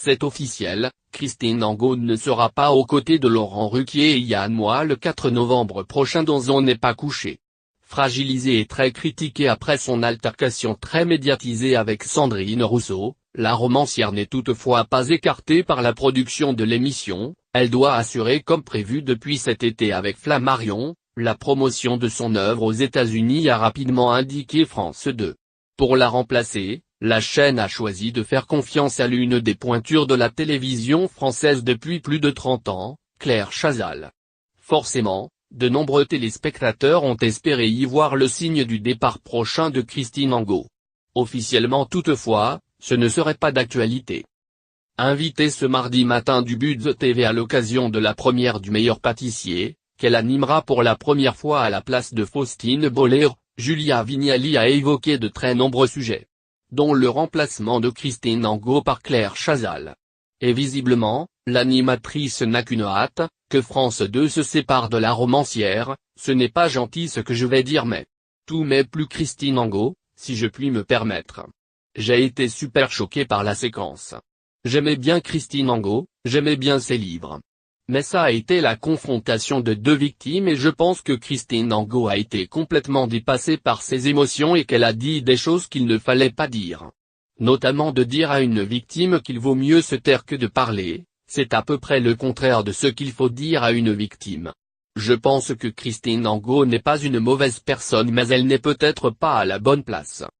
C'est officiel, Christine Angot ne sera pas aux côtés de Laurent Ruquier et Yann Moix le 4 novembre prochain dans On n'est pas couché. Fragilisée et très critiquée après son altercation très médiatisée avec Sandrine Rousseau, la romancière n'est toutefois pas écartée par la production de l'émission. Elle doit assurer comme prévu depuis cet été avec Flammarion, la promotion de son œuvre aux États-Unis, a rapidement indiqué France 2. Pour la remplacer, la chaîne a choisi de faire confiance à l'une des pointures de la télévision française depuis plus de 30 ans, Claire Chazal. Forcément, de nombreux téléspectateurs ont espéré y voir le signe du départ prochain de Christine Angot. Officiellement toutefois, ce ne serait pas d'actualité. Invitée ce mardi matin du Buzz TV à l'occasion de la première du meilleur pâtissier, qu'elle animera pour la première fois à la place de Faustine Bollée, Julia Vignali a évoqué de très nombreux sujets, dont le remplacement de Christine Angot par Claire Chazal. Et visiblement, l'animatrice n'a qu'une hâte, que France 2 se sépare de la romancière. Ce n'est pas gentil ce que je vais dire, mais tout mais plus Christine Angot, si je puis me permettre. J'ai été super choqué par la séquence. J'aimais bien Christine Angot, j'aimais bien ses livres. Mais ça a été la confrontation de deux victimes et je pense que Christine Angot a été complètement dépassée par ses émotions et qu'elle a dit des choses qu'il ne fallait pas dire. Notamment de dire à une victime qu'il vaut mieux se taire que de parler, c'est à peu près le contraire de ce qu'il faut dire à une victime. Je pense que Christine Angot n'est pas une mauvaise personne mais elle n'est peut-être pas à la bonne place.